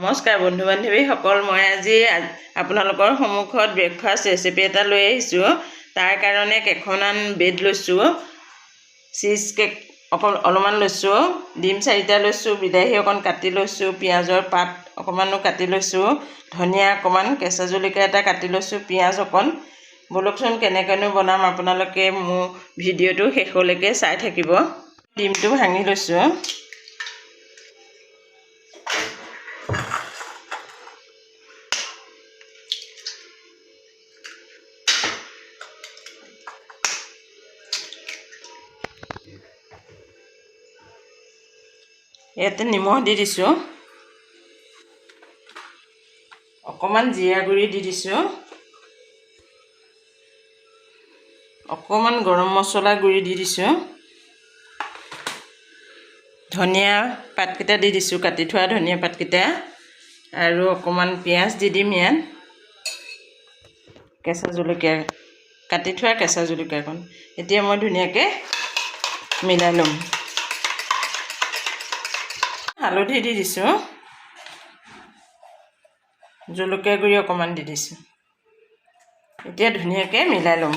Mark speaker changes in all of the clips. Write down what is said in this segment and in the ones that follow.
Speaker 1: নমস্কাৰ বন্ধু বান্ধৱীসকল, মই আজি আপোনালোকৰ সন্মুখত ব্ৰেকফাষ্ট ৰেচিপি এটা লৈ আহিছোঁ। তাৰ কাৰণে কেইখনমান ব্ৰেড লৈছোঁ, চীজ কেক অলপমান লৈছোঁ, ডিম 4টা লৈছোঁ, বিলাহী অকণ কাটি লৈছোঁ, পিঁয়াজৰ পাত অকণমানো কাটি লৈছোঁ, ধনিয়া অকণমান, কেঁচা জলকীয়া এটা কাটি লৈছোঁ, পিঁয়াজ অকণ। ব'লকচোন কেনেকৈনো বনাম, আপোনালোকে মোৰ ভিডিঅ'টো শেষলৈকে চাই থাকিব। ডিমটো ভাঙি লৈছোঁ। ইয়াতে নিমখ দি দিছোঁ, অকণমান জিৰা গুড়ি দি দিছোঁ, অকণমান গৰম মছলা গুড়ি দি দিছোঁ, ধনিয়া পাতকেইটা দি দিছোঁ, কাটি থোৱা ধনিয়া পাতকেইটা, আৰু অকণমান পিঁয়াজ দি দিম ইয়াত, কেঁচা জলকীয়া কাটি থোৱা কেঁচা জলকীয়াকণ। এতিয়া মই ধুনীয়াকৈ মিলাই ল'ম। হালধি দি দিছোঁ, জলকীয়া গুড়ি অকণমান দি দিছোঁ। এতিয়া ধুনীয়াকৈ মিলাই ল'ম।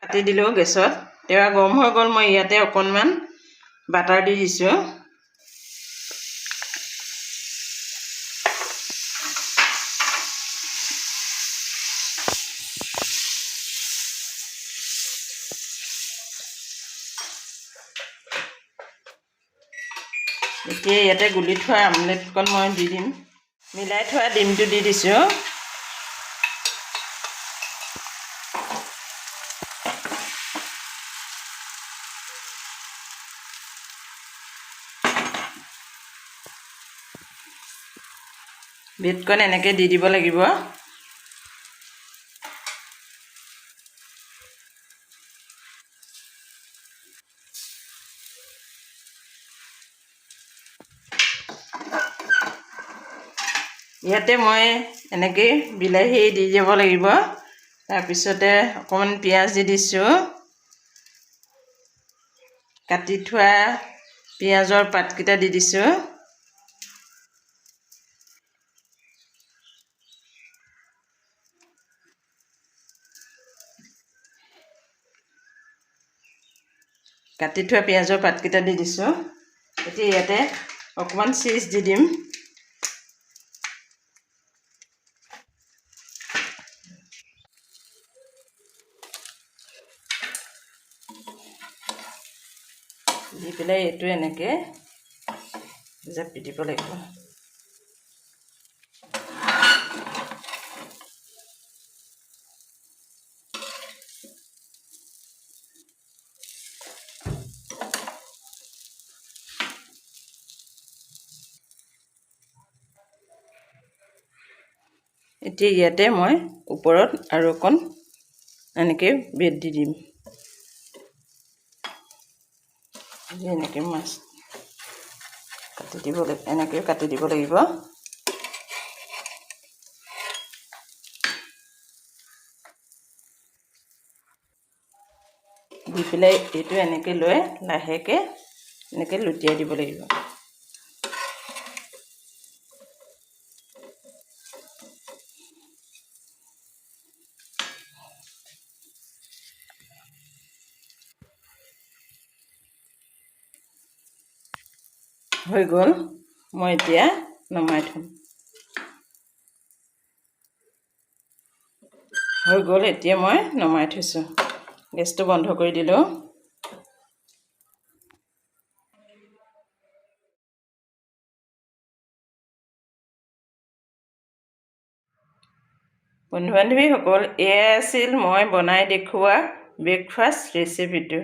Speaker 1: কাটি দিলোঁ গেছত, তেৱা গৰম হৈ গ'ল। মই ইয়াতে অকণমান বাটাৰ দি দিছোঁ। এতিয়া ইয়াতে গুলি থোৱা আমলেটকণ মই দি দিম। মিলাই থোৱা ডিমটো দি দিছোঁ। ব্ৰেডকণ এনেকৈ দি দিব লাগিব। ইয়াতে মই এনেকৈ বিলাহী দি দিব লাগিব। তাৰপিছতে অকণমান পিঁয়াজ দি দিছোঁ, কাটি থোৱা পিঁয়াজৰ পাতকেইটা দি দিছোঁ, কাটি থোৱা পিঁয়াজৰ পাতকেইটা দি দিছোঁ। এতিয়া ইয়াতে অকণমান চীজ দি দিম। দি পেলাই এইটো এনেকৈ জাপি দিব লাগিব। এতিয়া ইয়াতে মই ওপৰত আৰু অকণ এনেকৈ ব্ৰেড দি দিম। এনেকৈ মাছ কাটি দিব লাগিব, এনেকৈ কাটি দিব লাগিব। দি পেলাই এইটো এনেকৈ লৈ লাহেকৈ এনেকৈ লুটিয়াই দিব লাগিব। হৈ গ'ল, মই এতিয়া নমাই থ'ম। হৈ গ'ল, এতিয়া মই নমাই থৈছোঁ। গেছটো বন্ধ কৰি দিলোঁ। বন্ধু বান্ধৱীসকল, এয়াই আছিল মই বনাই দেখুওৱা ব্ৰেকফাষ্ট ৰেচিপিটো।